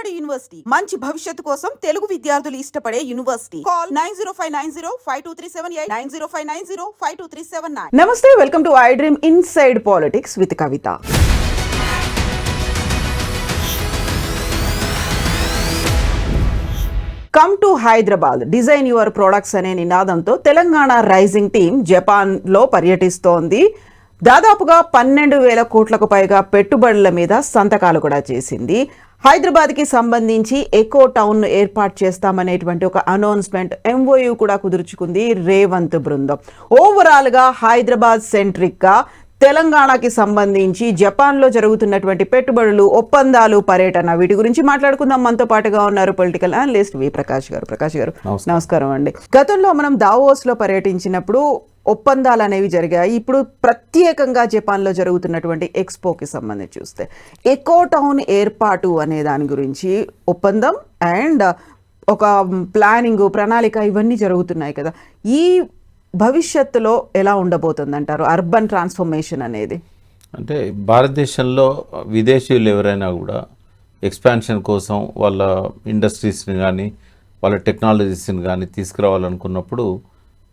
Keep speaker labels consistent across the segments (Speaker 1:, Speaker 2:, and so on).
Speaker 1: Vijayawada university మంచి భవిష్యత్తు కోసం తెలుగు విద్యార్థులు ఇష్టపడే యూనివర్సిటీ. కాల్ 9059052378 9059052379. నమస్తే, welcome to I dream inside politics with Kavitha. Come to Hyderabad, design your products అనే నినాదంతో తెలంగాణ రైజింగ్ టీం జపాన్లో పర్యటిస్తోంది. దాదాపుగా 12,000 కోట్లకు పైగా పెట్టుబడుల మీద సంతకాలు కూడా చేసింది. హైదరాబాద్కి సంబంధించి ఎకో టౌన్ ఏర్పాటు చేస్తామనేటువంటి ఒక అనౌన్స్మెంట్, MOU కూడా కుదుర్చుకుంది రేవంత్ బృందం. ఓవరాల్గా హైదరాబాద్ సెంట్రిక్గా తెలంగాణకి సంబంధించి జపాన్లో జరుగుతున్నటువంటి పెట్టుబడులు, ఒప్పందాలు, పర్యటన, వీటి గురించి మాట్లాడుకుందాం. మనతో పాటుగా ఉన్నారు పొలిటికల్ అనలిస్ట్ వి ప్రకాష్ గారు. ప్రకాష్ గారు నమస్కారం అండి. గతంలో మనం దావోస్లో పర్యటించినప్పుడు ఒప్పందాలు అనేవి జరిగాయి. ఇప్పుడు ప్రత్యేకంగా జపాన్లో జరుగుతున్నటువంటి ఎక్స్పోకి సంబంధించి చూస్తే ఎకో టౌన్ ఏర్పాటు అనే దాని గురించి ఒప్పందం అండ్ ఒక ప్లానింగ్, ప్రణాళిక ఇవన్నీ జరుగుతున్నాయి కదా. ఈ భవిష్యత్తులో ఎలా ఉండబోతుంది అంటారు అర్బన్ ట్రాన్స్ఫర్మేషన్ అనేది?
Speaker 2: అంటే భారతదేశంలో విదేశీయులు ఎవరైనా కూడా ఎక్స్పాన్షన్ కోసం వాళ్ళ ఇండస్ట్రీస్ని కానీ వాళ్ళ టెక్నాలజీస్ని కానీ తీసుకురావాలనుకున్నప్పుడు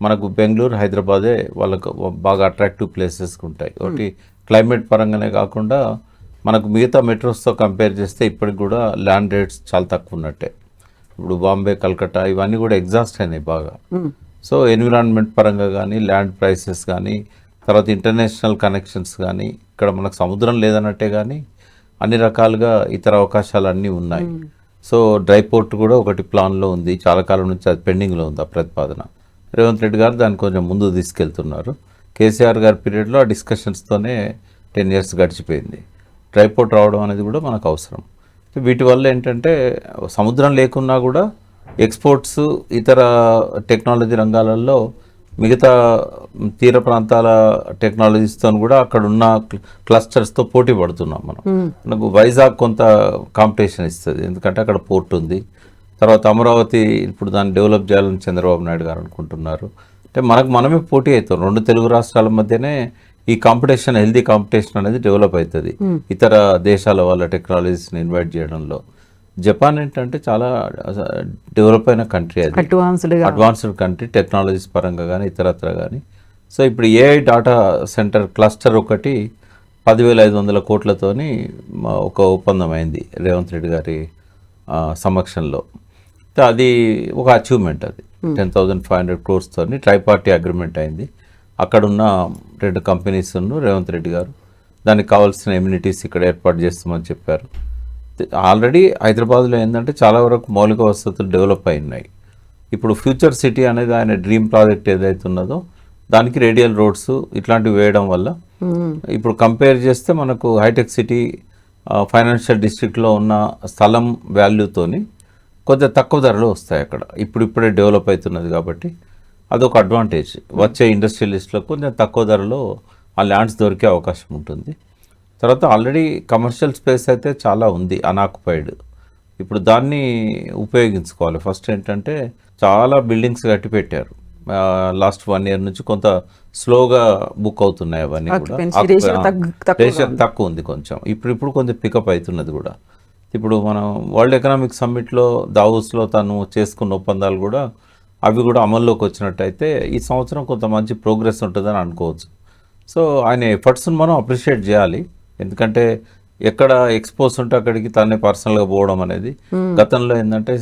Speaker 2: మనకు బెంగళూరు, హైదరాబాదే వాళ్ళకు బాగా అట్రాక్టివ్ ప్లేసెస్కి ఉంటాయి. ఒకటి క్లైమేట్ పరంగానే కాకుండా మనకు మిగతా మెట్రోస్తో కంపేర్ చేస్తే ఇప్పటికి కూడా ల్యాండ్ రేట్స్ చాలా తక్కువ ఉన్నట్టే. ఇప్పుడు బాంబే, కల్కట్టా ఇవన్నీ కూడా ఎగ్జాస్ట్ అయినాయి బాగా. సో ఎన్విరాన్మెంట్ పరంగా కానీ, ల్యాండ్ ప్రైసెస్ కానీ, తర్వాత ఇంటర్నేషనల్ కనెక్షన్స్ కానీ, ఇక్కడ మనకు సముద్రం లేదన్నట్టే కానీ అన్ని రకాలుగా ఇతర అవకాశాలు అన్నీ ఉన్నాయి. సో డ్రై పోర్ట్ కూడా ఒకటి ప్లాన్లో ఉంది, చాలా కాలం నుంచి అది పెండింగ్లో ఉంది ఆ ప్రతిపాదన. రేవంత్ రెడ్డి గారు దాన్ని కొంచెం ముందు తీసుకెళ్తున్నారు. కేసీఆర్ గారి పీరియడ్లో ఆ డిస్కషన్స్తోనే 10 years గడిచిపోయింది. డ్రై పోర్ట్ రావడం అనేది కూడా మనకు అవసరం. వీటి వల్ల ఏంటంటే సముద్రం లేకున్నా కూడా ఎక్స్పోర్ట్స్, ఇతర టెక్నాలజీ రంగాలలో మిగతా తీర ప్రాంతాల టెక్నాలజీస్తో కూడా అక్కడ ఉన్న క్లస్టర్స్తో పోటీ పడుతున్నాం మనం. మనకు వైజాగ్ కొంత కాంపిటీషన్ ఇస్తుంది, ఎందుకంటే అక్కడ పోర్ట్ ఉంది. తర్వాత అమరావతి ఇప్పుడు దాన్ని డెవలప్ చేయాలని చంద్రబాబు నాయుడు గారు అనుకుంటున్నారు. అంటే మనమే పోటీ అవుతాం. 2 తెలుగు రాష్ట్రాల మధ్యనే ఈ కాంపిటీషన్, హెల్దీ కాంపిటీషన్ అనేది డెవలప్ అవుతుంది ఇతర దేశాల వాళ్ళ టెక్నాలజీస్ని ఇన్వైట్ చేయడంలో. జపాన్ ఏంటంటే చాలా డెవలప్ అయిన కంట్రీ, అది అడ్వాన్స్డ్ కంట్రీ టెక్నాలజీస్ పరంగా కానీ ఇతరత్ర కానీ. సో ఇప్పుడు AI డాటా సెంటర్ క్లస్టర్ ఒకటి 10,500 కోట్లతోని ఒక ఒప్పందం అయింది రేవంత్ రెడ్డి గారి సమక్షంలో. అది ఒక అచీవ్మెంట్. అది 10,500 crores ట్రైపార్టీ అగ్రిమెంట్ అయింది. అక్కడున్న 2 కంపెనీస్ రేవంత్ రెడ్డి గారు దానికి కావాల్సిన ఎమ్యూనిటీస్ ఇక్కడ ఏర్పాటు చేస్తామని చెప్పారు. ఆల్రెడీ హైదరాబాద్లో ఏంటంటే చాలా వరకు మౌలిక వసతులు డెవలప్ అయినాయి. ఇప్పుడు ఫ్యూచర్ సిటీ అనేది ఆయన డ్రీమ్ ప్రాజెక్ట్ ఏదైతే ఉన్నదో దానికి రేడియల్ రోడ్స్ ఇట్లాంటివి వేయడం వల్ల ఇప్పుడు కంపేర్ చేస్తే మనకు హైటెక్ సిటీ ఫైనాన్షియల్ డిస్ట్రిక్ట్లో ఉన్న స్థలం వాల్యూతోని కొంచెం తక్కువ ధరలో వస్తాయి అక్కడ. ఇప్పుడే డెవలప్ అవుతున్నది కాబట్టి అదొక అడ్వాంటేజ్. వచ్చే ఇండస్ట్రియలిస్టులకు కొంచెం తక్కువ ధరలో ఆ ల్యాండ్స్ దొరికే అవకాశం ఉంటుంది. తర్వాత ఆల్రెడీ కమర్షియల్ స్పేస్ అయితే చాలా ఉంది అన్ఆక్యుపైడ్. ఇప్పుడు దాన్ని ఉపయోగించుకోవాలి. ఫస్ట్ ఏంటంటే చాలా బిల్డింగ్స్ కట్టి పెట్టారు. లాస్ట్ 1 year నుంచి కొంత స్లోగా బుక్ అవుతున్నాయి అవన్నీ కూడా. రేషన్ తక్కువ ఉంది కొంచెం. ఇప్పుడు కొంచెం పికప్ అవుతున్నది కూడా. ఇప్పుడు మనం వరల్డ్ ఎకనామిక్ సమ్మిట్లో దావోస్లో తను చేసుకున్న ఒప్పందాలు కూడా అవి కూడా అమల్లోకి వచ్చినట్టయితే ఈ సంవత్సరం కొంత మంచి ప్రోగ్రెస్ ఉంటుందని అనుకోవచ్చు. సో ఆయన ఎఫర్ట్స్ని మనం అప్రిషియేట్ చేయాలి. ఎందుకంటే ఎక్కడ ఎక్స్పోజ్ ఉంటే అక్కడికి తనే పర్సనల్గా పోవడం అనేది, గతంలో ఏంటంటే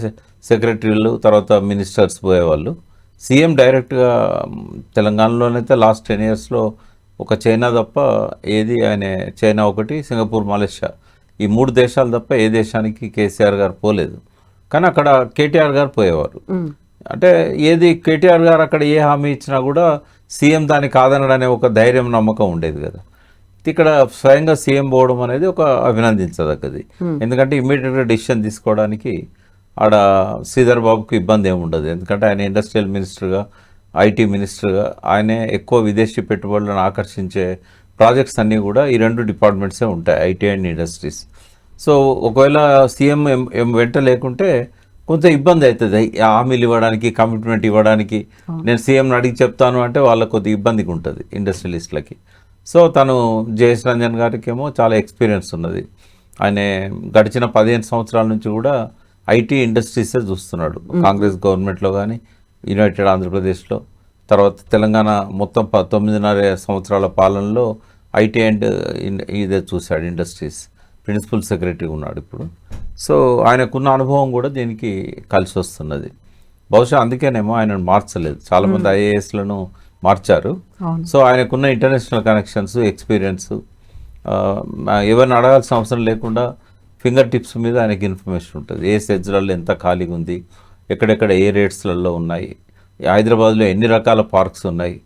Speaker 2: సెక్రటరీలు తర్వాత మినిస్టర్స్ పోయేవాళ్ళు. సీఎం డైరెక్ట్గా తెలంగాణలోనైతే లాస్ట్ 10 yearsలో ఒక చైనా తప్ప ఏది ఆయన, చైనా ఒకటి, సింగపూర్, మలేషియా, ఈ 3 దేశాలు తప్ప ఏ దేశానికి కేసీఆర్ గారు పోలేదు. కానీ అక్కడ కేటీఆర్ గారు పోయేవారు. అంటే ఏది కేటీఆర్ గారు అక్కడ ఏ హామీ ఇచ్చినా కూడా సీఎం దాన్ని కాదనడనే ఒక ధైర్యం, నమ్మకం ఉండేది కదా. ఇక్కడ స్వయంగా సీఎం పోవడం అనేది ఒక అభినందించదగ్గది. ఎందుకంటే ఇమ్మీడియట్గా డిసిషన్ తీసుకోవడానికి ఆడ శ్రీధర్ బాబుకు ఇబ్బంది ఏమి ఉండదు. ఎందుకంటే ఆయన ఇండస్ట్రియల్ మినిస్టర్గా, IT మినిస్టర్గా ఆయనే ఎక్కువ విదేశీ పెట్టుబడులను ఆకర్షించే ప్రాజెక్ట్స్ అన్నీ కూడా ఈ 2 డిపార్ట్మెంట్సే ఉంటాయి, IT అండ్ ఇండస్ట్రీస్. సో ఒకవేళ సీఎం వెంట లేకుంటే కొంత ఇబ్బంది అవుతుంది హామీలు ఇవ్వడానికి, కమిట్మెంట్ ఇవ్వడానికి. నేను సీఎంని అడిగి చెప్తాను అంటే వాళ్ళకు కొద్దిగా ఇబ్బందిగా ఉంటుంది ఇండస్ట్రియలిస్టులకి. సో తను జయేష్ రంజన్ గారికి ఏమో చాలా ఎక్స్పీరియన్స్ ఉన్నది. ఆయన గడిచిన 15 సంవత్సరాల నుంచి కూడా ఐటీ ఇండస్ట్రీసే చూస్తున్నాడు. కాంగ్రెస్ గవర్నమెంట్లో కానీ, యునైటెడ్ ఆంధ్రప్రదేశ్లో, తర్వాత తెలంగాణ మొత్తం 9.5 సంవత్సరాల పాలనలో ఐటీ అండ్ ఇదే చూశాడు, ఇండస్ట్రీస్ ప్రిన్సిపల్ సెక్రటరీ ఉన్నాడు ఇప్పుడు. సో ఆయనకున్న అనుభవం కూడా దీనికి కలిసి వస్తున్నది. బహుశా అందుకేనేమో ఆయనను మార్చలేదు, చాలామంది ఐఏఎస్లను మార్చారు. సో ఆయనకున్న ఇంటర్నేషనల్ కనెక్షన్స్, ఎక్స్పీరియన్స్, ఎవరిని అడగాల్సిన అవసరం లేకుండా ఫింగర్ టిప్స్ మీద ఆయనకి ఇన్ఫర్మేషన్ ఉంటుంది. ఏ సెజ్లలో ఎంత ఖాళీగా ఉంది, ఎక్కడెక్కడ ఏ రేట్స్లలో ఉన్నాయి, హైదరాబాద్లో ఎన్ని రకాల పార్క్స్ ఉన్నాయి,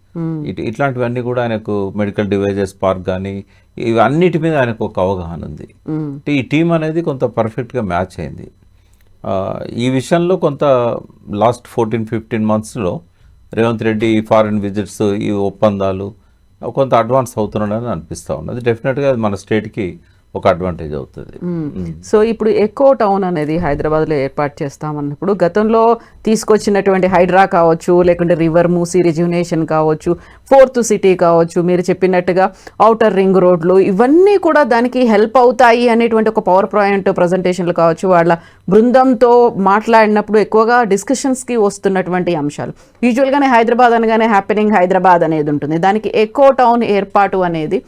Speaker 2: ఇట్లాంటివన్నీ కూడా ఆయనకు మెడికల్ డివైజెస్ పార్క్ కానీ ఇవన్నిటి మీద ఆయనకు ఒక అవగాహన ఉంది. ఈ టీం అనేది కొంత పర్ఫెక్ట్గా మ్యాచ్ అయింది. ఈ విషయంలో కొంత లాస్ట్ 14-15 మంత్స్లో రేవంత్ రెడ్డి ఫారిన్ విజిట్స్, ఈ ఒప్పందాలు కొంత అడ్వాన్స్ అవుతున్నాడని అనిపిస్తూ ఉన్నది. డెఫినెట్గా అది మన స్టేట్కి ఒక అడ్వాంటేజ్ అవుతుంది.
Speaker 1: సో ఇప్పుడు ఎకో టౌన్ అనేది హైదరాబాద్లో ఏర్పాటు చేస్తామన్నప్పుడు గతంలో తీసుకొచ్చినటువంటి హైడ్రా కావచ్చు, లేకుంటే రివర్ మూసీ రిజ్యునేషన్ కావచ్చు, 4th సిటీ కావచ్చు, మీరు చెప్పినట్టుగా ఔటర్ రింగ్ రోడ్లు, ఇవన్నీ కూడా దానికి హెల్ప్ అవుతాయి అనేటువంటి ఒక పవర్ పాయింట్ ప్రజెంటేషన్లు కావచ్చు, వాళ్ళ బృందంతో మాట్లాడినప్పుడు ఎక్కువగా డిస్కషన్స్కి వస్తున్నటువంటి అంశాలు. యూజువల్గానే హైదరాబాద్ అనగానే హ్యాపెనింగ్ హైదరాబాద్ అనేది ఉంటుంది. దానికి ఎకో టౌన్ ఏర్పాటు అనేది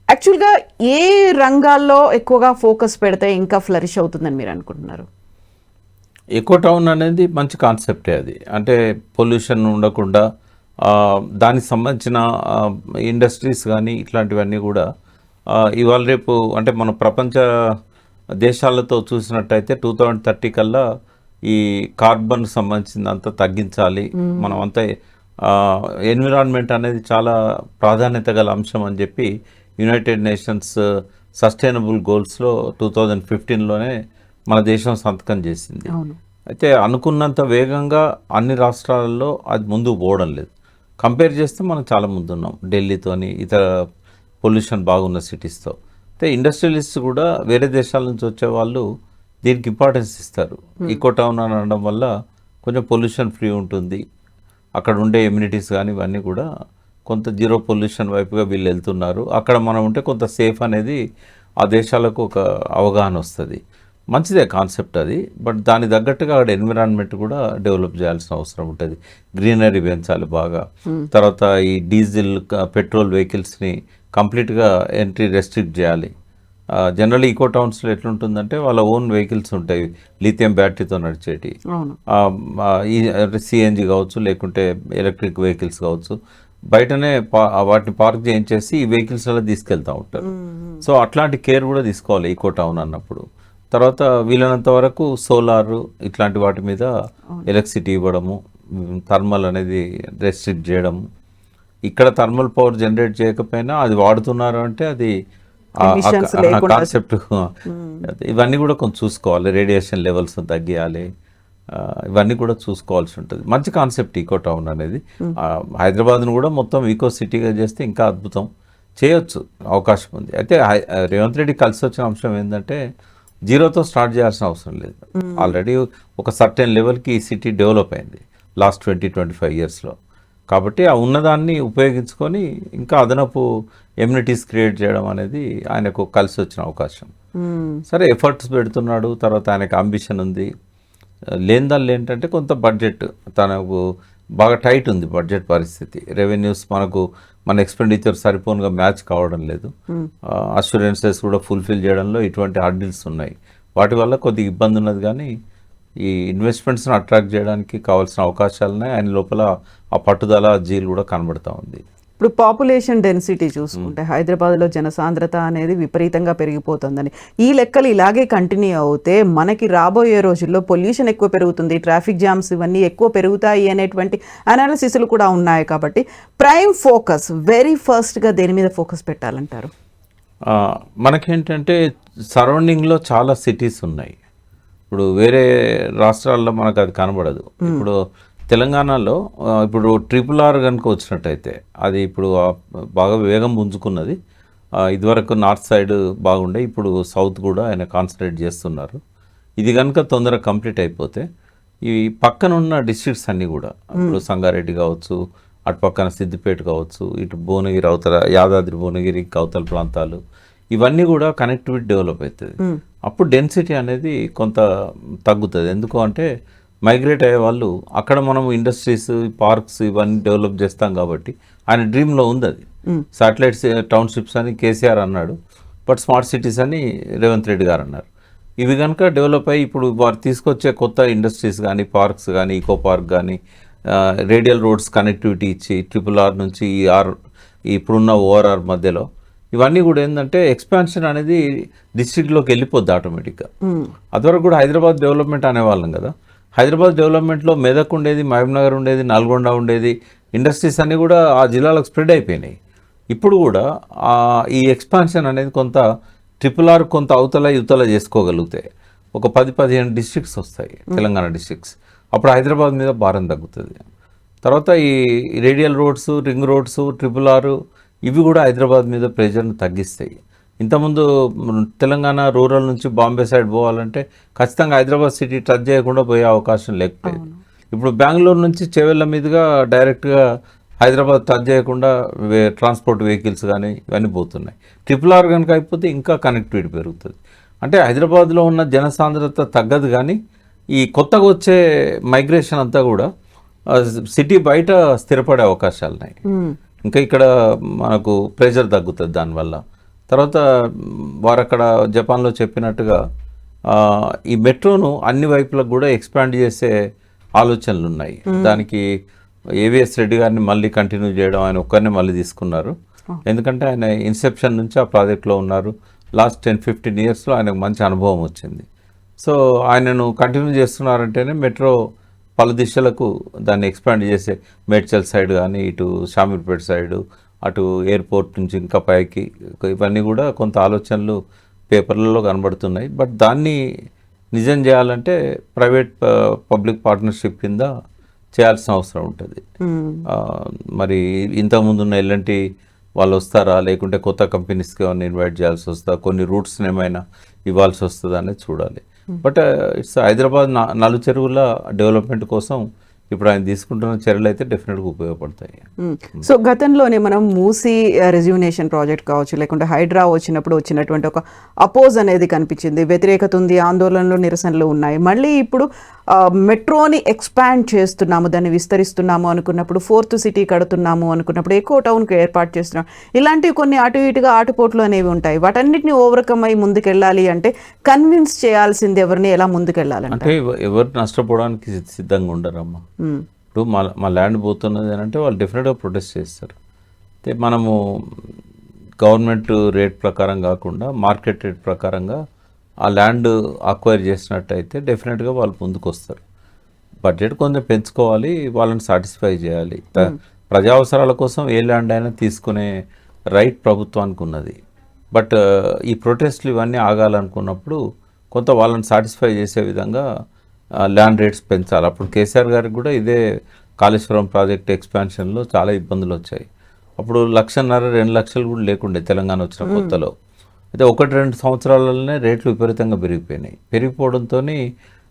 Speaker 1: యాక్చువల్గా ఏ రంగాల్లో ఎక్కువగా ఫోకస్ పెడితే ఇంకా ఫ్లరిష్ అవుతుందని మీరు అనుకుంటున్నారు?
Speaker 2: ఎకో టౌన్ అనేది మంచి కాన్సెప్టే. అది అంటే పొల్యూషన్ ఉండకుండా దానికి సంబంధించిన ఇండస్ట్రీస్ కానీ ఇట్లాంటివన్నీ కూడా ఇవాళ రేపు అంటే మన ప్రపంచ దేశాలతో చూసినట్టయితే 2030 కల్లా ఈ కార్బన్ సంబంధించిందంతా తగ్గించాలి. మనం అంతా ఎన్విరాన్మెంట్ అనేది చాలా ప్రాధాన్యత గల అంశం అని చెప్పి యునైటెడ్ నేషన్స్ సస్టైనబుల్ గోల్స్లో 2015లోనే మన దేశం సంతకం చేసింది. అయితే అనుకున్నంత వేగంగా అన్ని రాష్ట్రాలలో అది ముందుకు పోవడం లేదు. కంపేర్ చేస్తే మనం చాలా ముందున్నాం ఢిల్లీతోని, ఇతర పొల్యూషన్ బాగున్న సిటీస్తో. అయితే ఇండస్ట్రియలిస్ట్ కూడా వేరే దేశాల నుంచి వచ్చే వాళ్ళు దీనికి ఇంపార్టెన్స్ ఇస్తారు. ఈకో టౌన్ అని అనడం వల్ల కొంచెం పొల్యూషన్ ఫ్రీ ఉంటుంది, అక్కడ ఉండే ఎమ్యూనిటీస్ కానీ ఇవన్నీ కూడా కొంత జీరో పొల్యూషన్ వైపుగా వీళ్ళు వెళ్తున్నారు. అక్కడ మనం ఉంటే కొంత సేఫ్ అనేది ఆ దేశాలకు ఒక అవగాహన వస్తుంది. మంచిదే కాన్సెప్ట్ అది. బట్ దానికి తగ్గట్టుగా అక్కడ ఎన్విరాన్మెంట్ కూడా డెవలప్ చేయాల్సిన అవసరం ఉంటుంది. గ్రీనరీ పెంచాలి బాగా. తర్వాత ఈ డీజిల్, పెట్రోల్ వెహికల్స్ని కంప్లీట్గా ఎంట్రీ రెస్ట్రిక్ట్ చేయాలి. జనరల్ ఈకో టౌన్స్లో ఎట్లుంటుందంటే వాళ్ళ ఓన్ వెహికల్స్ ఉంటాయి, లిథియం బ్యాటరీతో నడిచేటి, ఈ సిఎన్జి కావచ్చు, లేకుంటే ఎలక్ట్రిక్ వెహికల్స్ కావచ్చు, బయటనే వాటిని పార్క్ చేయించేసి ఈ వెహికల్స్ అలా తీసుకెళ్తూ ఉంటారు. సో అట్లాంటి కేర్ కూడా తీసుకోవాలి ఈకో టౌన్ అన్నప్పుడు. తర్వాత వీలైనంత వరకు సోలార్ ఇట్లాంటి వాటి మీద ఎలక్ట్రిసిటీ ఇవ్వడము, థర్మల్ అనేది రెస్ట్రిక్ట్ చేయడము. ఇక్కడ థర్మల్ పవర్ జనరేట్ చేయకపోయినా అది వాడుతున్నారు అంటే అది కాన్సెప్ట్. ఇవన్నీ కూడా కొంచెం చూసుకోవాలి, రేడియేషన్ లెవెల్స్ తగ్గియాలి, ఇవన్నీ కూడా చూసుకోవాల్సి ఉంటుంది. మంచి కాన్సెప్ట్ ఈకో టౌన్ అనేది. హైదరాబాద్ను కూడా మొత్తం ఈకో సిటీగా చేస్తే ఇంకా అద్భుతం చేయొచ్చు, అవకాశం ఉంది. అయితే రేవంత్ రెడ్డి కలిసి వచ్చిన అంశం ఏంటంటే జీరోతో స్టార్ట్ చేయాల్సిన అవసరం లేదు. ఆల్రెడీ ఒక సర్టెన్ లెవెల్కి ఈ సిటీ డెవలప్ అయింది లాస్ట్ 20-25 ఇయర్స్లో. కాబట్టి ఆ ఉన్నదాన్ని ఉపయోగించుకొని ఇంకా అదనపు ఎమ్యూనిటీస్ క్రియేట్ చేయడం అనేది ఆయనకు కలిసి వచ్చిన అవకాశం. సరే, ఎఫర్ట్స్ పెడుతున్నాడు. తర్వాత ఆయనకు అంబిషన్ ఉంది. లేనిదాళ్ళు ఏంటంటే కొంత బడ్జెట్ తనకు బాగా టైట్ ఉంది, బడ్జెట్ పరిస్థితి. రెవెన్యూస్ మన ఎక్స్పెండిచర్ సరిపోనుగా మ్యాచ్ కావడం లేదు. అష్యూరెన్సెస్ కూడా ఫుల్ఫిల్ చేయడంలో ఇటువంటి హర్డిల్స్ ఉన్నాయి. వాటి వల్ల కొద్దిగా ఇబ్బంది ఉన్నది. కానీ ఈ ఇన్వెస్ట్మెంట్స్ని అట్రాక్ట్ చేయడానికి కావాల్సిన అవకాశాలనే ఆయన లోపల ఆ పట్టుదల, జీలు కూడా కనబడుతూ ఉంది.
Speaker 1: ఇప్పుడు పాపులేషన్ డెన్సిటీ చూసుకుంటే హైదరాబాద్లో జనసాంద్రత అనేది విపరీతంగా పెరిగిపోతుందని, ఈ లెక్కలు ఇలాగే కంటిన్యూ అవుతే మనకి రాబోయే రోజుల్లో పొల్యూషన్ ఎక్కువ పెరుగుతుంది, ట్రాఫిక్ జామ్స్ ఇవన్నీ ఎక్కువ పెరుగుతాయి అనేటువంటి అనాలిసిస్లు కూడా ఉన్నాయి. కాబట్టి ప్రైమ్ ఫోకస్ వెరీ ఫస్ట్గా దేని మీద ఫోకస్ పెట్టాలంటారు?
Speaker 2: మనకేంటంటే సరౌండింగ్లో చాలా సిటీస్ ఉన్నాయి. ఇప్పుడు వేరే రాష్ట్రాల్లో మనకు అది కనబడదు. ఇప్పుడు తెలంగాణలో ఇప్పుడు RRR కనుక వచ్చినట్టయితే అది ఇప్పుడు బాగా వేగం పుంజుకున్నది. ఇదివరకు నార్త్ సైడ్ బాగుండే, ఇప్పుడు సౌత్ కూడా ఆయన కాన్సన్ట్రేట్ చేస్తున్నారు. ఇది కనుక తొందరగా కంప్లీట్ అయిపోతే ఈ పక్కన ఉన్న డిస్ట్రిక్ట్స్ అన్నీ కూడా, ఇప్పుడు సంగారెడ్డి కావచ్చు, అటు పక్కన సిద్దిపేట కావచ్చు, ఇటు భువనగిరి అవతల యాదాద్రి భువనగిరి అవతల ప్రాంతాలు, ఇవన్నీ కూడా కనెక్టివిటీ డెవలప్ అవుతుంది. అప్పుడు డెన్సిటీ అనేది కొంత తగ్గుతుంది. ఎందుకు అంటే మైగ్రేట్ అయ్యే వాళ్ళు అక్కడ మనం ఇండస్ట్రీస్, పార్క్స్ ఇవన్నీ డెవలప్ చేస్తాం కాబట్టి ఆయన డ్రీమ్లో ఉంది అది. శాటిలైట్స్ టౌన్షిప్స్ అని కేసీఆర్ అన్నాడు, బట్ స్మార్ట్ సిటీస్ అని రేవంత్ రెడ్డి గారు అన్నారు. ఇవి కనుక డెవలప్ అయ్యి ఇప్పుడు వారు తీసుకొచ్చే కొత్త ఇండస్ట్రీస్ కానీ, పార్క్స్ కానీ, ఈకో పార్క్ కానీ, రేడియల్ రోడ్స్ కనెక్టివిటీ ఇచ్చి RRR నుంచి ఇప్పుడున్న ORR మధ్యలో ఇవన్నీ కూడా ఏంటంటే ఎక్స్పాన్షన్ అనేది డిస్ట్రిక్ట్లోకి వెళ్ళిపోద్ది ఆటోమేటిక్గా. అదివరకు కూడా హైదరాబాద్ డెవలప్మెంట్ అనేవాళ్ళం కదా. హైదరాబాద్ డెవలప్మెంట్లో మెదక్ ఉండేది, మహబూబ్నగర్ ఉండేది, నల్గొండ ఉండేది. ఇండస్ట్రీస్ అన్నీ కూడా ఆ జిల్లాలకు స్ప్రెడ్ అయిపోయినాయి. ఇప్పుడు కూడా ఈ ఎక్స్పాన్షన్ అనేది కొంత RRR కొంత అవతల యువతల చేసుకోగలుగుతాయి. ఒక 10-15 డిస్ట్రిక్ట్స్ వస్తాయి, తెలంగాణ డిస్ట్రిక్ట్స్. అప్పుడు హైదరాబాద్ మీద భారం తగ్గుతుంది. తర్వాత ఈ radial roads, ring roads, RRR ఇవి కూడా హైదరాబాద్ మీద ప్రెజర్ని తగ్గిస్తాయి. ఇంతకుముందు తెలంగాణ రూరల్ నుంచి బాంబే సైడ్ పోవాలంటే ఖచ్చితంగా హైదరాబాద్ సిటీ టచ్ చేయకుండా పోయే అవకాశం లేకపోయింది. ఇప్పుడు బెంగళూరు నుంచి చెవెళ్ళ మీదుగా డైరెక్ట్గా హైదరాబాద్ టచ్ చేయకుండా ట్రాన్స్పోర్ట్ వెహికల్స్ కానీ ఇవన్నీ పోతున్నాయి. RRR కనుక అయిపోతే ఇంకా కనెక్టివిటీ పెరుగుతుంది. అంటే హైదరాబాద్లో ఉన్న జనసాంద్రత తగ్గదు, కానీ ఈ కొత్తగా వచ్చే మైగ్రేషన్ అంతా కూడా సిటీ బయట స్థిరపడే అవకాశాలు ఉన్నాయి. ఇంకా ఇక్కడ మనకు ప్రెజర్ తగ్గుతుంది దానివల్ల. తర్వాత వారు అక్కడ జపాన్లో చెప్పినట్టుగా ఈ మెట్రోను అన్ని వైపులకు కూడా ఎక్స్పాండ్ చేసే ఆలోచనలు ఉన్నాయి. దానికి AVS రెడ్డి గారిని మళ్ళీ కంటిన్యూ చేయడం, ఆయన ఒక్కరిని మళ్ళీ తీసుకున్నారు. ఎందుకంటే ఆయన ఇన్సెప్షన్ నుంచి ఆ ప్రాజెక్ట్లో ఉన్నారు. లాస్ట్ 10-15 ఇయర్స్లో ఆయనకు మంచి అనుభవం వచ్చింది. సో ఆయనను కంటిన్యూ చేస్తున్నారంటేనే మెట్రో పలు దిశలకు దాన్ని ఎక్స్పాండ్ చేసే, మేడ్చల్ సైడ్ కానీ, ఇటు షామీర్పేట సైడు, అటు ఎయిర్పోర్ట్ నుంచి ఇంకా పైకి, ఇవన్నీ కూడా కొంత ఆలోచనలు పేపర్లలో కనబడుతున్నాయి. బట్ దాన్ని నిజం చేయాలంటే ప్రైవేట్ పబ్లిక్ పార్ట్నర్షిప్ కింద చేయాల్సిన అవసరం ఉంటుంది. మరి ఇంతకుముందు ఉన్న ఎల్ఎన్టీ వాళ్ళు వస్తారా, లేకుంటే కొత్త కంపెనీస్కి ఏమైనా ఇన్వైట్ చేయాల్సి వస్తుందా, కొన్ని రూట్స్ని ఏమైనా ఇవ్వాల్సి వస్తుందా అనేది చూడాలి. బట్ ఇట్స్ హైదరాబాద్ నలుచెరువుల డెవలప్మెంట్ కోసం ఇప్పుడు ఆయన తీసుకుంటున్న చర్యలు అయితే డెఫినెట్గా ఉపయోగపడతాయి.
Speaker 1: సో గతంలోనే మనం మూసీ రెజ్యూనేషన్ ప్రాజెక్ట్ కావచ్చు, లేకుంటే హైడ్రా వచ్చినప్పుడు వచ్చినటువంటి ఒక అపోజ్ అనేది కనిపించింది, వ్యతిరేకత ఉంది, ఆందోళనలు, నిరసనలు ఉన్నాయి. మళ్ళీ ఇప్పుడు మెట్రోని ఎక్స్పాండ్ చేస్తున్నాము, దాన్ని విస్తరిస్తున్నాము అనుకున్నప్పుడు, 4th సిటీ కడుతున్నాము అనుకున్నప్పుడు, ఎక్కువ టౌన్కి ఏర్పాటు చేస్తున్నాం, ఇలాంటివి కొన్ని అటు ఇటుగా ఆటుపోట్లు అనేవి ఉంటాయి. వాటన్నిటిని ఓవర్కమ్ అయ్యి ముందుకెళ్ళాలి అంటే కన్విన్స్ చేయాల్సింది ఎవరిని, ఎలా ముందుకెళ్ళాలంటే?
Speaker 2: ఎవరు నష్టపోవడానికి సిద్ధంగా ఉండరమ్మా. ఇప్పుడు మా ల్యాండ్ పోతున్నది అని అంటే వాళ్ళు డెఫినెట్గా ప్రొటెస్ట్ చేస్తారు. అయితే మనము గవర్నమెంట్ రేట్ ప్రకారం కాకుండా మార్కెట్ రేట్ ప్రకారంగా ఆ ల్యాండ్ అక్వైర్ చేసినట్టయితే డెఫినెట్గా వాళ్ళు ముందుకు వస్తారు. బడ్జెట్ కొంచెం పెంచుకోవాలి, వాళ్ళని సాటిస్ఫై చేయాలి. ప్రజా అవసరాల కోసం ఏ ల్యాండ్ అయినా తీసుకునే రైట్ ప్రభుత్వానికి ఉన్నది. బట్ ఈ ప్రొటెస్ట్లు ఇవన్నీ ఆగాలనుకున్నప్పుడు కొంత వాళ్ళని సాటిస్ఫై చేసే విధంగా ల్యాండ్ రేట్స్ పెంచాలి. అప్పుడు కేసీఆర్ గారికి కూడా ఇదే కాళేశ్వరం ప్రాజెక్ట్ ఎక్స్పాన్షన్లో చాలా ఇబ్బందులు వచ్చాయి. అప్పుడు 1.5-2 లక్షలు కూడా లేకుండే తెలంగాణ వచ్చిన కొత్తలో. అయితే 1-2 సంవత్సరాలలోనే రేట్లు విపరీతంగా పెరిగిపోయినాయి. పెరిగిపోవడంతో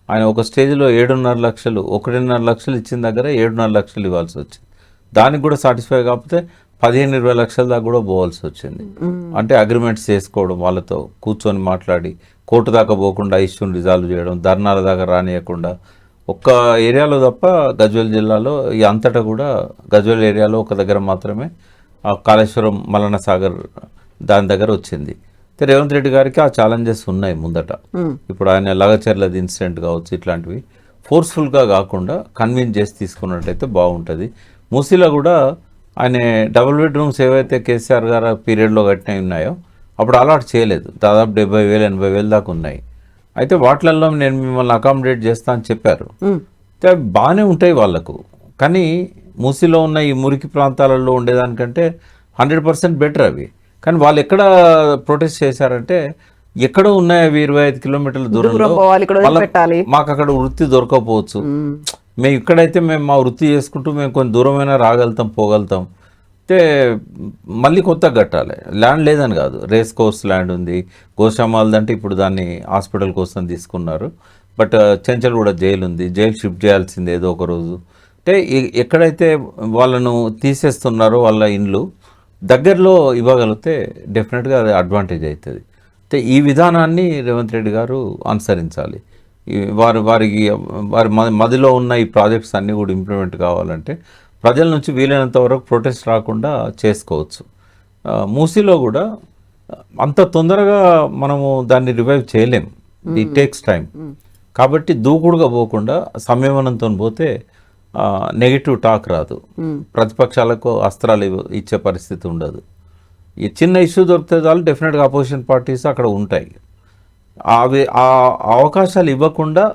Speaker 2: ఆయన ఒక స్టేజ్లో 7.5 లక్షలు, 1.5 లక్షలు ఇచ్చిన దగ్గర 7.5 లక్షలు ఇవ్వాల్సి వచ్చింది. దానికి కూడా సాటిస్ఫై కాకపోతే 15-20 లక్షల దాకా కూడా పోవాల్సి వచ్చింది. అంటే అగ్రిమెంట్స్ చేసుకోవడం, వాళ్ళతో కూర్చొని మాట్లాడి కోర్టు దాకా పోకుండా ఇష్యూని రిజాల్వ్ చేయడం, ధర్నాల దాకా రానియకుండా. ఒక్క ఏరియాలో తప్ప గజ్వేల్ జిల్లాలో ఈ అంతటా కూడా గజ్వేల్ ఏరియాలో ఒక దగ్గర మాత్రమే కాళేశ్వరం మల్లన్న సాగర్ దాని దగ్గర వచ్చింది. అయితే రేవంత్ రెడ్డి గారికి ఆ ఛాలెంజెస్ ఉన్నాయి ముందట. ఇప్పుడు ఆయన లగచర్లది ఇన్సిడెంట్ కావచ్చు, ఇట్లాంటివి ఫోర్స్ఫుల్గా కాకుండా కన్విన్స్ చేసి తీసుకున్నట్టయితే బాగుంటుంది. మూసీలో కూడా ఆయన డబుల్ బెడ్రూమ్స్ ఏవైతే కేసీఆర్ గారు పీరియడ్లో కట్టినవి ఉన్నాయో అప్పుడు అలాట్ చేయలేదు. దాదాపు 70,000-80,000 దాకా ఉన్నాయి. అయితే వాటిలలో నేను మిమ్మల్ని అకామిడేట్ చేస్తా అని చెప్పారు. అయితే అవి బాగానే ఉంటాయి వాళ్ళకు, కానీ మూసీలో ఉన్న ఈ మురికి ప్రాంతాలలో ఉండేదానికంటే 100% బెటర్ అవి. కానీ వాళ్ళు ఎక్కడ ప్రొటెస్ట్ చేశారంటే, ఎక్కడో ఉన్నాయి అవి 25 కిలోమీటర్ల దూరంలో, మాకు అక్కడ వృత్తి దొరకకపోవచ్చు, మేము ఇక్కడైతే మేము మా వృత్తి చేసుకుంటూ మేము కొంచెం దూరమైనా రాగలుగుతాం, పోగలుగుతాం. అయితే మళ్ళీ కొత్తగా కట్టాలి. ల్యాండ్ లేదని కాదు, రేస్ కోర్స్ ల్యాండ్ ఉంది, గోషామాల్ది అంటే ఇప్పుడు దాన్ని హాస్పిటల్ కోసం తీసుకున్నారు. బట్ చెంచల్గూడ జైలు ఉంది, జైలు షిఫ్ట్ చేయాల్సింది ఏదో ఒక రోజు. అంటే ఎక్కడైతే వాళ్ళను తీసేస్తున్నారో వాళ్ళ ఇండ్లు, దగ్గరలో ఇవ్వగలిగితే డెఫినెట్గా అది అడ్వాంటేజ్ అవుతుంది. అయితే ఈ విధానాన్ని రేవంత్ రెడ్డి గారు అనుసరించాలి. వారి మదిలో ఉన్న ఈ ప్రాజెక్ట్స్ అన్నీ కూడా ఇంప్లిమెంట్ కావాలంటే ప్రజల నుంచి వీలైనంత వరకు ప్రొటెస్ట్ రాకుండా చేసుకోవచ్చు. మూసీలో కూడా అంత తొందరగా మనము దాన్ని రివైవ్ చేయలేం, ఇట్ టేక్స్ టైం. కాబట్టి దూకుడుగా పోకుండా సంయమనంతో పోతే నెగిటివ్ టాక్ రాదు, ప్రతిపక్షాలకు అస్త్రాలు ఇచ్చే పరిస్థితి ఉండదు. ఈ చిన్న ఇష్యూ దొరికితే చాలు డెఫినెట్గా అపోజిషన్ పార్టీస్ అక్కడ ఉంటాయి. అవి ఆ అవకాశాలు ఇవ్వకుండా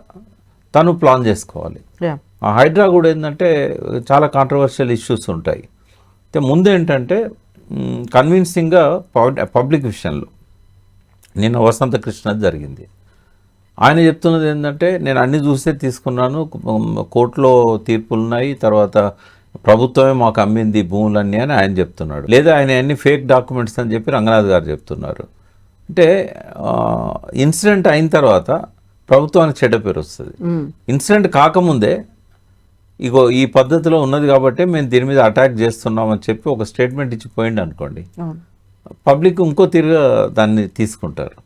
Speaker 2: తను ప్లాన్ చేసుకోవాలి. ఆ హైడ్రా కూడా ఏంటంటే చాలా కాంట్రవర్షియల్ ఇష్యూస్ ఉంటాయి. అయితే ముందేంటంటే కన్విన్సింగ్గా పబ్లిక్ విషయంలో నిన్న వసంత కృష్ణ జరిగింది. ఆయన చెప్తున్నది ఏంటంటే నేను అన్ని చూస్తే తీసుకున్నాను, కోర్టులో తీర్పులు ఉన్నాయి, తర్వాత ప్రభుత్వమే మాకు అమ్మింది భూములన్నీ అని ఆయన చెప్తున్నాడు. లేదా ఆయన అన్ని ఫేక్ డాక్యుమెంట్స్ అని చెప్పి రంగనాథ్ గారు చెప్తున్నారు. అంటే ఇన్సిడెంట్ అయిన తర్వాత ప్రభుత్వానికి చెడ్డ పేరు వస్తుంది. ఇన్సిడెంట్ కాకముందే ఇగో ఈ పద్ధతిలో ఉన్నది కాబట్టి మేము దీని మీద అటాక్ చేస్తున్నామని చెప్పి ఒక స్టేట్మెంట్ ఇచ్చి పోయింది అనుకోండి, పబ్లిక్ ఇంకో తిరిగా దాన్ని తీసుకుంటారు.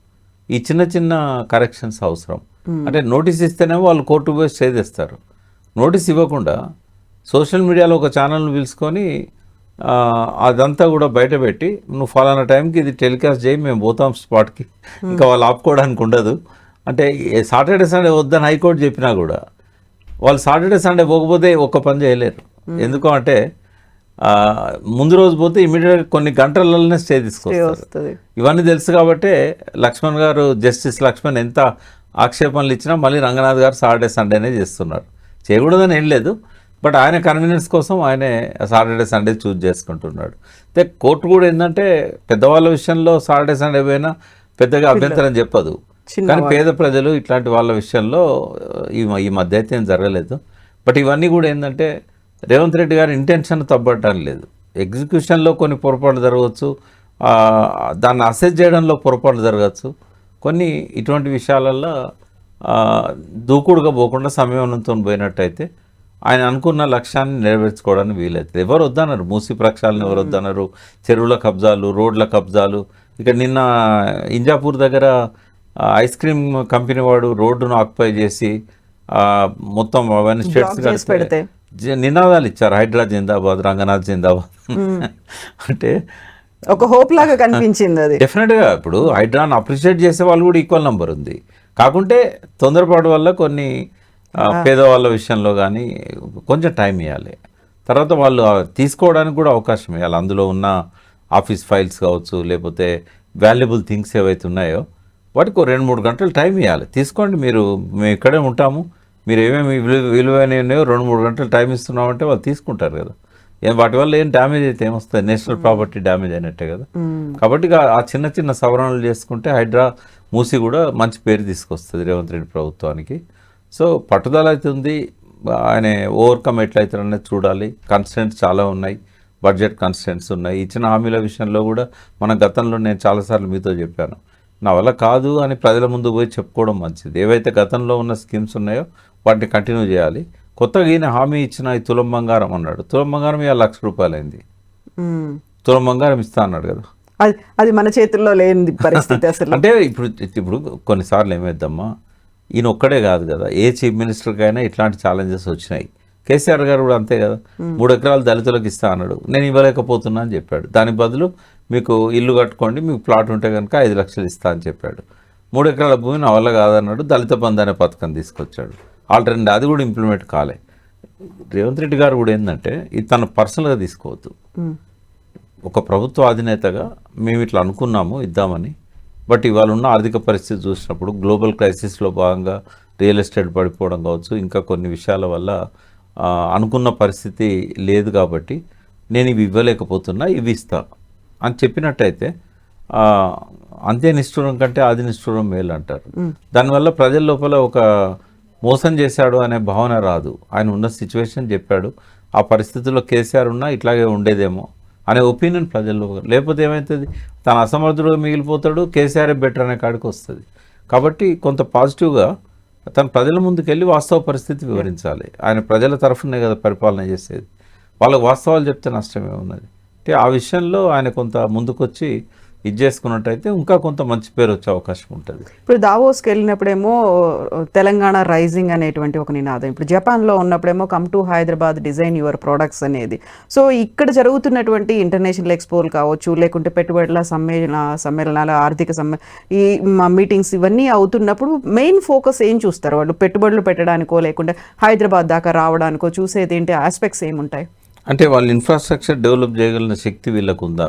Speaker 2: ఈ చిన్న చిన్న కరెక్షన్స్ అవసరం. అంటే నోటీస్ ఇస్తేనే వాళ్ళు కోర్టు పోయి స్టే చేస్తారు. నోటీస్ ఇవ్వకుండా సోషల్ మీడియాలో ఒక ఛానల్ని పిలుచుకొని అదంతా కూడా బయటపెట్టి నువ్వు ఫలానా టైంకి ఇది టెలికాస్ట్ చేయి, మేము పోతాం స్పాట్కి, ఇంకా వాళ్ళు ఆపుకోవడానికి ఉండదు. అంటే సాటర్డే సండే వద్దని హైకోర్టు చెప్పినా కూడా వాళ్ళు సాటర్డే సండే పోకపోతే ఒక్క పని చేయలేరు. ఎందుకు అంటే ముందు రోజు పోతే ఇమీడియట్గా కొన్ని గంటలలోనే స్టే తీసుకొస్తారు. ఇవన్నీ తెలుసు కాబట్టి లక్ష్మణ్ గారు, జస్టిస్ లక్ష్మణ్ ఎంత ఆక్షేపణలు ఇచ్చినా మళ్ళీ రంగనాథ్ గారు సాటర్డే సండేనే చేస్తున్నారు. చేయకూడదని ఏం లేదు, బట్ ఆయన కన్వీనియన్స్ కోసం ఆయనే సాటర్డే సండే చూజ్ చేసుకుంటున్నాడు. అయితే కోర్టు కూడా ఏంటంటే పెద్దవాళ్ళ విషయంలో సాటర్డే సండే పోయినా పెద్దగా అభ్యంతరం చెప్పదు, కానీ పేద ప్రజలు ఇట్లాంటి వాళ్ళ విషయంలో ఈ మధ్య అయితే ఏం జరగలేదు. బట్ ఇవన్నీ కూడా ఏంటంటే రేవంత్ రెడ్డి గారి ఇంటెన్షన్ తప్పటం లేదు. ఎగ్జిక్యూషన్లో కొన్ని పొరపాట్లు జరగవచ్చు, దాన్ని అసెస్ చేయడంలో పొరపాట్లు జరగచ్చు. కొన్ని ఇటువంటి విషయాలలో దూకుడుగా పోకుండా సమయంతో పోయినట్టయితే ఆయన అనుకున్న లక్ష్యాన్ని నెరవేర్చుకోవడానికి వీలవుతుంది. ఎవరు వద్దన్నారు, మూసీ ప్రక్షాళన ఎవరు వద్దన్నారు, చెరువుల కబ్జాలు, రోడ్ల కబ్జాలు. ఇక నిన్న ఇంజాపూర్ దగ్గర ఐస్ క్రీమ్ కంపెనీ వాడు రోడ్డును ఆక్యుపై చేసి మొత్తం అవన్నీ స్టేట్స్ పెడితే నినాదాలు ఇచ్చారు, హైడ్రా జిందాబాద్, రంగనాథ్ జిందాబాద్. అంటే
Speaker 1: ఒక హోప్ లాగా కనిపించింది అది.
Speaker 2: డెఫినెట్గా ఇప్పుడు హైడ్రాను అప్రిషియేట్ చేసే వాళ్ళు కూడా ఈక్వల్ నెంబర్ ఉంది. కాకుంటే తొందరపాటు వల్ల కొన్ని పేదవాళ్ళ విషయంలో కానీ కొంచెం టైం ఇవ్వాలి. తర్వాత వాళ్ళు తీసుకోవడానికి కూడా అవకాశం ఇవ్వాలి. అందులో ఉన్న ఆఫీస్ ఫైల్స్ కావచ్చు, లేకపోతే వాల్యుబుల్ థింగ్స్ ఏవైతే ఉన్నాయో వాటికి 2-3 గంటలు టైం ఇవ్వాలి. తీసుకోండి, మేము ఇక్కడే ఉంటాము, మీరు ఏమేమి విలువైనవి ఉన్నాయో 2-3 గంటలు టైం ఇస్తున్నామంటే వాళ్ళు తీసుకుంటారు కదా. వాటి వల్ల ఏం డ్యామేజ్ అయితే ఏమొస్తుంది, నేషనల్ ప్రాపర్టీ డ్యామేజ్ అయినట్టే కదా. కాబట్టి ఆ చిన్న చిన్న సవరణలు చేసుకుంటే హైడ్రా మూసి కూడా మంచి పేరు తీసుకొస్తుంది రేవంత్ రెడ్డి ప్రభుత్వానికి. సో పట్టుదల అయితే ఉంది, ఆయన ఓవర్కమ్ ఎట్లయితారనేది చూడాలి. కన్స్టెంట్స్ చాలా ఉన్నాయి, బడ్జెట్ కన్స్టెంట్స్ ఉన్నాయి. ఇచ్చిన హామీల విషయంలో కూడా మన గతంలో నేను చాలాసార్లు మీతో చెప్పాను, నా వల్ల కాదు అని ప్రజల ముందు పోయి చెప్పుకోవడం మంచిది. ఏవైతే గతంలో ఉన్న స్కీమ్స్ ఉన్నాయో వాటిని కంటిన్యూ చేయాలి. కొత్తగా ఈయన హామీ ఇచ్చిన ఈ తులం బంగారం అన్నాడు, తులం బంగారం ఇవాళ ₹1,00,000 అయింది. తులం బంగారం ఇస్తా అన్నాడు కదా,
Speaker 1: అది మన చేతుల్లో లేని పరిస్థితి అసలు.
Speaker 2: అంటే ఇప్పుడు కొన్నిసార్లు ఏమైద్దమ్మా, ఈయన ఒక్కడే కాదు కదా, ఏ చీఫ్ మినిస్టర్కైనా ఇట్లాంటి ఛాలెంజెస్ వచ్చినాయి. కేసీఆర్ గారు కూడా అంతే కదా, 3 ఎకరాలు దళితులకు ఇస్తా అన్నాడు, నేను ఇవ్వలేకపోతున్నా అని చెప్పాడు. దాని బదులు మీకు ఇల్లు కట్టుకోండి, మీకు ప్లాట్ ఉంటే కనుక 5 లక్షలు ఇస్తా అని చెప్పాడు. 3 ఎకరాల భూమి నా వల్ల కాదన్నాడు, దళిత బంధు అనే పథకం తీసుకొచ్చాడు. ఆల్రెడీ అది కూడా ఇంప్లిమెంట్ కాలే. రేవంత్ రెడ్డి గారు కూడా ఏంటంటే ఇది తన పర్సనల్గా తీసుకోవద్దు. ఒక ప్రభుత్వ అధినేతగా మేము ఇట్లా అనుకున్నాము ఇద్దామని, బట్ ఇవాళ ఉన్న ఆర్థిక పరిస్థితి చూసినప్పుడు గ్లోబల్ క్రైసిస్లో భాగంగా రియల్ ఎస్టేట్ పడిపోవడం కావచ్చు, ఇంకా కొన్ని విషయాల వల్ల అనుకున్న పరిస్థితి లేదు కాబట్టి నేను ఇవి ఇవ్వలేకపోతున్నా, ఇవి ఇస్తా అని చెప్పినట్టయితే అంతే నిష్ఠూరం కంటే ఆది నిష్ఠూరం మేలు అంటారు. దానివల్ల ప్రజల లోపల ఒక మోసం చేశాడు అనే భావన రాదు. ఆయన ఉన్న సిచ్యువేషన్ చెప్పాడు, ఆ పరిస్థితుల్లో కేసీఆర్ ఉన్నా ఇట్లాగే ఉండేదేమో అనే ఒపీనియన్ ప్రజల్లో. లేకపోతే ఏమవుతుంది, తన అసమర్థుడుగా మిగిలిపోతాడు, కేసీఆర్ బెటర్ అనే కాడికి వస్తుంది. కాబట్టి కొంత పాజిటివ్గా తన ప్రజల ముందుకెళ్ళి వాస్తవ పరిస్థితి వివరించాలి. ఆయన ప్రజల తరఫునే కదా పరిపాలన చేసేది, వాళ్ళకు వాస్తవాలు చెప్తే నష్టమే ఉన్నది. అంటే ఆ విషయంలో ఆయన కొంత ముందుకొచ్చి ఇది చేసుకున్నట్టయితే ఇంకా కొంత మంచి పేరు వచ్చే అవకాశం ఉంటుంది.
Speaker 1: ఇప్పుడు దావోస్కి వెళ్ళినప్పుడేమో తెలంగాణ రైజింగ్ అనేటువంటి ఒక నినాదం, ఇప్పుడు జపాన్లో ఉన్నప్పుడేమో come to Hyderabad design your products అనేది. సో ఇక్కడ జరుగుతున్నటువంటి ఇంటర్నేషనల్ ఎక్స్పోలు కావచ్చు, లేకుంటే పెట్టుబడుల సమ్మేళనాలు, ఈ మీటింగ్స్ ఇవన్నీ అవుతున్నప్పుడు మెయిన్ ఫోకస్ ఏం చూస్తారు వాళ్ళు? పెట్టుబడులు పెట్టడానికో లేకుంటే హైదరాబాద్ దాకా రావడానికో చూసేది ఏంటి ఆస్పెక్ట్స్ ఏముంటాయి?
Speaker 2: అంటే వాళ్ళ ఇన్ఫ్రాస్ట్రక్చర్ డెవలప్ చేయగలిగిన శక్తి వీళ్ళకు ఉందా,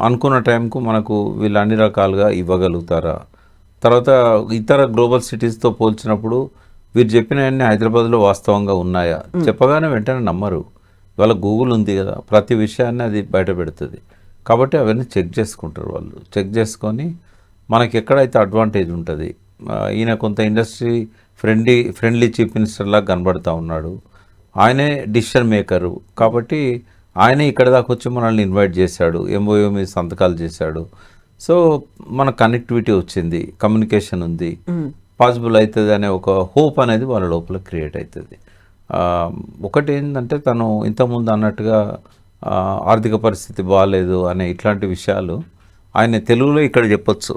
Speaker 2: అనుకున్న టైంకు మనకు వీళ్ళు అన్ని రకాలుగా ఇవ్వగలుగుతారా, తర్వాత ఇతర గ్లోబల్ సిటీస్తో పోల్చినప్పుడు వీరు చెప్పినవన్నీ హైదరాబాద్లో వాస్తవంగా ఉన్నాయా, చెప్పగానే వెంటనే నమ్మరు. ఇవాళ గూగుల్ ఉంది కదా, ప్రతి విషయాన్ని అది బయట పెడుతుంది. కాబట్టి అవన్నీ చెక్ చేసుకుంటారు వాళ్ళు. చెక్ చేసుకొని మనకి ఎక్కడైతే అడ్వాంటేజ్ ఉంటుంది, ఈయన కొంత ఇండస్ట్రీ ఫ్రెండ్లీ చీఫ్ మినిస్టర్ లాగా కనబడుతూ ఉన్నాడు, ఆయనే డిసిషన్ మేకరు, కాబట్టి ఆయనే ఇక్కడ దాకా వచ్చి మనల్ని ఇన్వైట్ చేశాడు, ఎంఓయూ మీద సంతకాలు చేశాడు. సో మన కనెక్టివిటీ వచ్చింది, కమ్యూనికేషన్ ఉంది, పాసిబుల్ అవుతుంది అనే ఒక హోప్ అనేది వాళ్ళ లోపల క్రియేట్ అవుతుంది. ఒకటి ఏంటంటే తను ఇంతకుముందు అన్నట్టుగా ఆర్థిక పరిస్థితి బాగాలేదు అనే ఇట్లాంటి విషయాలు ఆయన తెలుగులో ఇక్కడ చెప్పొచ్చు,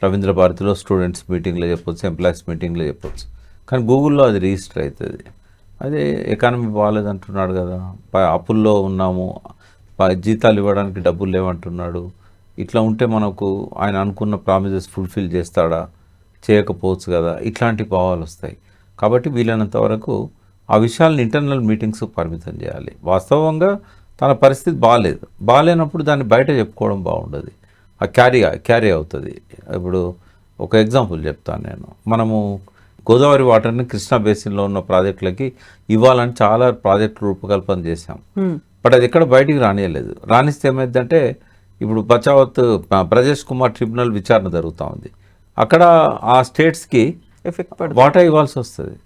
Speaker 2: రవీంద్ర భారతిలో స్టూడెంట్స్ మీటింగ్లో చెప్పొచ్చు, ఎంప్లాయీస్ మీటింగ్లో చెప్పొచ్చు, కానీ గూగుల్లో అది రిజిస్టర్ అవుతుంది. అదే ఎకానమీ బాగాలేదు అంటున్నాడు కదా, అప్పుల్లో ఉన్నాము, జీతాలు ఇవ్వడానికి డబ్బులు లేవంటున్నాడు. ఇట్లా ఉంటే మనకు ఆయన అనుకున్న ప్రామిసెస్ ఫుల్ఫిల్ చేస్తాడా, చేయకపోవచ్చు కదా, ఇట్లాంటి భావాలు వస్తాయి. కాబట్టి వీలైనంత వరకు ఆ విషయాలను ఇంటర్నల్ మీటింగ్స్ పరిమితం చేయాలి. వాస్తవంగా తన పరిస్థితి బాగాలేనప్పుడు దాన్ని బయట చెప్పుకోవడం బాగుండదు, ఆ క్యారీ అవుతుంది. ఇప్పుడు ఒక ఎగ్జాంపుల్ చెప్తాను నేను. మనము గోదావరి వాటర్ని కృష్ణా బేసిన్లో ఉన్న ప్రాజెక్టులకి ఇవ్వాలని చాలా ప్రాజెక్టు రూపకల్పన చేశాం. బట్ అది ఎక్కడ బయటికి రానియలేదు. రాణిస్తే ఏమైందంటే ఇప్పుడు బచావత్ బ్రజేష్ కుమార్ ట్రిబ్యునల్ విచారణ జరుగుతూ ఉంది. అక్కడ ఆ స్టేట్స్కి వాటా ఇవ్వాల్సి వస్తుంది.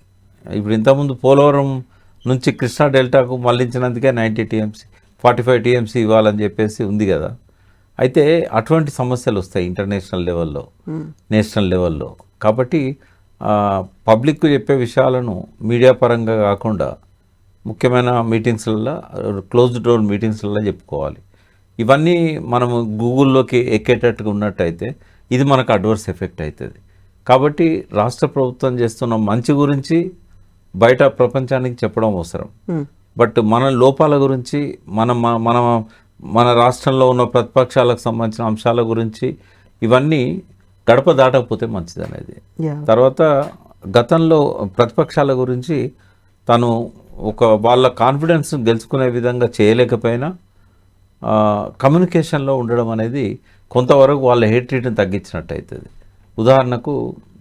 Speaker 2: ఇప్పుడు ఇంతకుముందు పోలవరం నుంచి కృష్ణా డెల్టాకు మళ్లించినందుకే 90 టీఎంసీ 45 టీఎంసీ ఇవ్వాలని చెప్పేసి ఉంది కదా. అయితే అటువంటి సమస్యలు వస్తాయి ఇంటర్నేషనల్ లెవెల్లో, నేషనల్ లెవెల్లో. కాబట్టి పబ్లిక్కు చెప్పే విషయాలను మీడియా పరంగా కాకుండా ముఖ్యమైన మీటింగ్స్లలో, క్లోజ్డ్ డోర్ మీటింగ్స్లలో చెప్పుకోవాలి. ఇవన్నీ మనము గూగుల్లోకి ఎక్కేటట్టుగా ఉన్నట్టయితే ఇది మనకు అడ్వర్స్ ఎఫెక్ట్ అవుతుంది. కాబట్టి రాష్ట్ర ప్రభుత్వం చేస్తున్న మంచి గురించి బయట ప్రపంచానికి చెప్పడం అవసరం. బట్ మన లోపాల గురించి, మన రాష్ట్రంలో ఉన్న ప్రతిపక్షాలకు సంబంధించిన అంశాల గురించి ఇవన్నీ గడప దాటకపోతే మంచిది అనేది. తర్వాత గతంలో ప్రతిపక్షాల గురించి తను వాళ్ళ కాన్ఫిడెన్స్ గెలుచుకునే విధంగా చేయలేకపోయినా కమ్యూనికేషన్లో ఉండడం అనేది కొంతవరకు వాళ్ళ హేట్రీట్ని తగ్గించినట్టు అవుతుంది. ఉదాహరణకు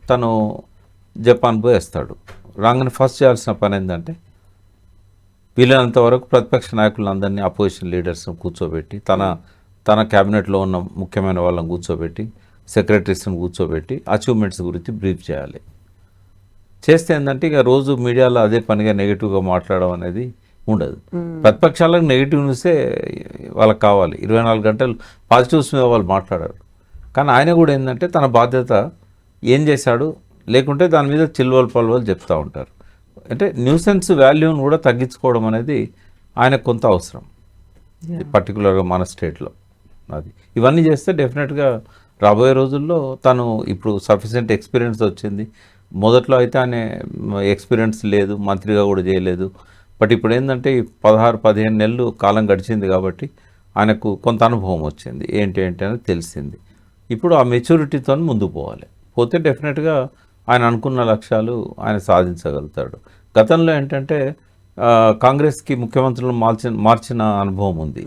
Speaker 2: తను జపాన్ పోయి వస్తాడు, రాగానే ఫస్ట్ చేయాల్సిన పని ఏంటంటే వీలైనంత వరకు ప్రతిపక్ష నాయకులందరినీ, అపోజిషన్ లీడర్స్ని కూర్చోబెట్టి, తన క్యాబినెట్లో ఉన్న ముఖ్యమైన వాళ్ళని కూర్చోబెట్టి, సెక్రటరీస్ని కూర్చోబెట్టి అచీవ్మెంట్స్ గురించి బ్రీఫ్ చేయాలి. చేస్తే ఏంటంటే ఇక రోజు మీడియాలో అదే పనిగా నెగిటివ్గా మాట్లాడడం అనేది ఉండదు. ప్రతిపక్షాలకు నెగిటివ్ న్యూసే వాళ్ళకి కావాలి, 24 గంటలు పాజిటివ్స్ మీద వాళ్ళు మాట్లాడారు. కానీ ఆయన కూడా ఏంటంటే తన బాధ్యత ఏం చేశాడు, లేకుంటే దాని మీద చిల్వలు పల్వలు చెప్తూ ఉంటారు. అంటే న్యూసెన్స్ వాల్యూని కూడా తగ్గించుకోవడం అనేది ఆయనకు కొంత అవసరం, పర్టికులర్గా మన స్టేట్లో. అది ఇవన్నీ చేస్తే డెఫినెట్గా రాబోయే రోజుల్లో తను ఇప్పుడు సఫిషియెంట్ ఎక్స్పీరియన్స్ వచ్చింది. మొదట్లో అయితే ఆయన ఎక్స్పీరియన్స్ లేదు, మంత్రిగా కూడా చేయలేదు. బట్ ఇప్పుడు ఏంటంటే 16-15 నెలలు కాలం గడిచింది కాబట్టి ఆయనకు కొంత అనుభవం వచ్చింది, ఏంటి అనేది తెలిసింది. ఇప్పుడు ఆ మెచ్యూరిటీతో ముందుకు పోతే డెఫినెట్గా ఆయన అనుకున్న లక్ష్యాలు ఆయన సాధించగలుగుతాడు. గతంలో ఏంటంటే కాంగ్రెస్కి ముఖ్యమంత్రులను మార్చిన అనుభవం ఉంది.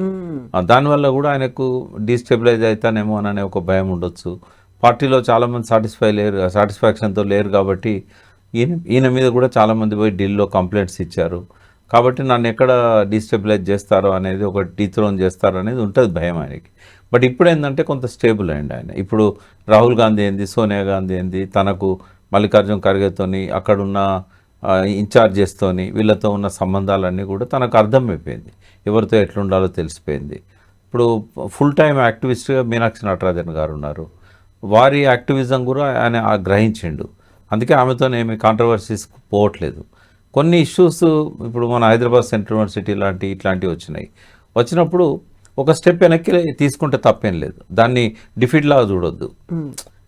Speaker 2: దానివల్ల కూడా ఆయనకు డీస్టెబిలైజ్ అవుతానేమో అనే ఒక భయం ఉండొచ్చు. పార్టీలో చాలామంది సాటిస్ఫాక్షన్తో లేరు కాబట్టి ఈయన మీద కూడా చాలామంది పోయి ఢిల్లీలో కంప్లైంట్స్ ఇచ్చారు. కాబట్టి నన్ను ఎక్కడ డీస్టెబిలైజ్ చేస్తారో అనేది, ఒక డీథ్రోన్ చేస్తారో అనేది ఉంటుంది భయం ఆయనకి. బట్ ఇప్పుడు ఏంటంటే కొంత స్టేబుల్ అయ్యింది ఆయన. ఇప్పుడు రాహుల్ గాంధీ ఏంది, సోనియా గాంధీ ఏంది, తనకు మల్లికార్జున ఖర్గేతోని, అక్కడున్న ఇన్ఛార్జెస్తోని, వీళ్ళతో ఉన్న సంబంధాలన్నీ కూడా తనకు అర్థమైపోయింది, ఎవరితో ఎట్లుండాలో తెలిసిపోయింది. ఇప్పుడు ఫుల్ టైం యాక్టివిస్ట్గా మీనాక్షి నటరాజన్ గారు ఉన్నారు. వారి యాక్టివిజం కూడా ఆయన గ్రహించిండు. అందుకే ఆమెతోనేమి కాంట్రవర్సీస్ పోవట్లేదు. కొన్ని ఇష్యూస్ ఇప్పుడు మన హైదరాబాద్ సెంట్రల్ యూనివర్సిటీ ఇట్లాంటివి వచ్చినాయి. వచ్చినప్పుడు ఒక స్టెప్ వెనక్కి తీసుకుంటే తప్పేం లేదు, దాన్ని డిఫీట్ లాగా చూడొద్దు.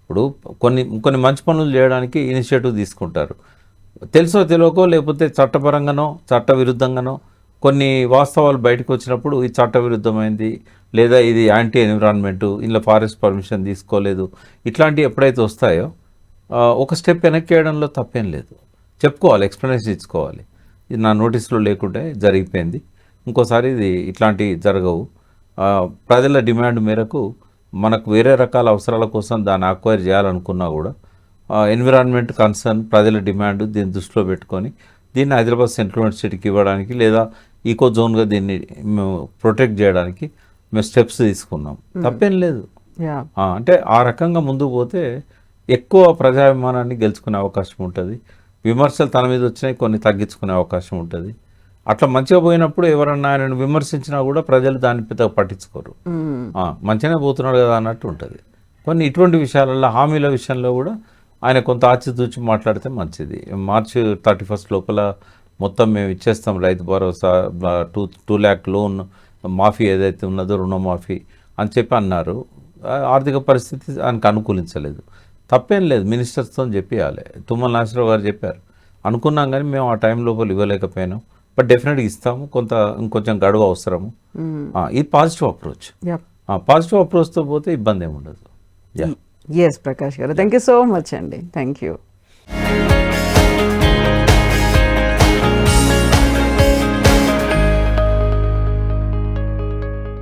Speaker 2: ఇప్పుడు కొన్ని మంచి పనులు చేయడానికి ఇనిషియేటివ్ తీసుకుంటారు, తెలుసో తెలియకో లేకపోతే చట్టపరంగానో చట్ట విరుద్ధంగానో కొన్ని వాస్తవాలు బయటకు వచ్చినప్పుడు ఇది చట్ట విరుద్ధమైంది లేదా ఇది యాంటీ ఎన్విరాన్మెంటు, ఇలా ఫారెస్ట్ పర్మిషన్ తీసుకోలేదు, ఇట్లాంటివి ఎప్పుడైతే వస్తాయో ఒక స్టెప్ వెనక్కి వేయడంలో తప్పేం లేదు. చెప్పుకోవాలి, ఎక్స్ప్లెనేషన్ ఇచ్చుకోవాలి, ఇది నా నోటీస్లో లేకుంటే జరిగిపోయింది, ఇంకోసారి ఇది ఇట్లాంటివి జరగవు. ప్రజల డిమాండ్ మేరకు మనకు వేరే రకాల అవసరాల కోసం దాన్ని అక్వైర్ చేయాలనుకున్నా కూడా ఎన్విరాన్మెంట్ కన్సర్న్, ప్రజల డిమాండ్ దీన్ని దృష్టిలో పెట్టుకొని దీన్ని హైదరాబాద్ సెంట్రల్ యూనివర్సిటీకి ఇవ్వడానికి లేదా ఈకో జోన్గా దీన్ని మేము ప్రొటెక్ట్ చేయడానికి మేము స్టెప్స్ తీసుకున్నాం, తప్పేం లేదు. అంటే ఆ రకంగా ముందుకు పోతే ఎక్కువ ప్రజాభిమానాన్ని గెలుచుకునే అవకాశం ఉంటుంది, విమర్శలు తన మీద వచ్చినాయి కొన్ని తగ్గించుకునే అవకాశం ఉంటుంది. అట్లా మంచిగా పోయినప్పుడు ఎవరన్నా ఆయనను విమర్శించినా కూడా ప్రజలు దాన్ని పెద్దగా పట్టించుకోరు, మంచిగానే పోతున్నాడు కదా అన్నట్టు ఉంటుంది. కొన్ని ఇటువంటి విషయాలలో హామీల విషయంలో కూడా ఆయన కొంత ఆచితూచి మాట్లాడితే మంచిది. మార్చి 31 లోపల మొత్తం మేము ఇచ్చేస్తాం, రైతు భరోసా 2 lakh లోన్ మాఫీ ఏదైతే ఉన్నదో రుణమాఫీ అని చెప్పి అన్నారు. ఆర్థిక పరిస్థితి ఆయనకు అనుకూలించలేదు, తప్పేం లేదు, మినిస్టర్స్తో చెప్పేయాలి. తుమ్మల నాగేశ్వరరావు గారు చెప్పారు, అనుకున్నాం కానీ మేము ఆ టైం లోపల ఇవ్వలేకపోయినాం, బట్ డెఫినెట్గా ఇస్తాము, ఇంకొంచెం గడువు అవసరము. ఇది పాజిటివ్ అప్రోచ్. పాజిటివ్ అప్రోచ్తో పోతే ఇబ్బంది ఏమి ఉండదు.
Speaker 1: ఎస్ ప్రకాష్ గారు, థ్యాంక్ యూ సో మచ్ అండి, థ్యాంక్ యూ.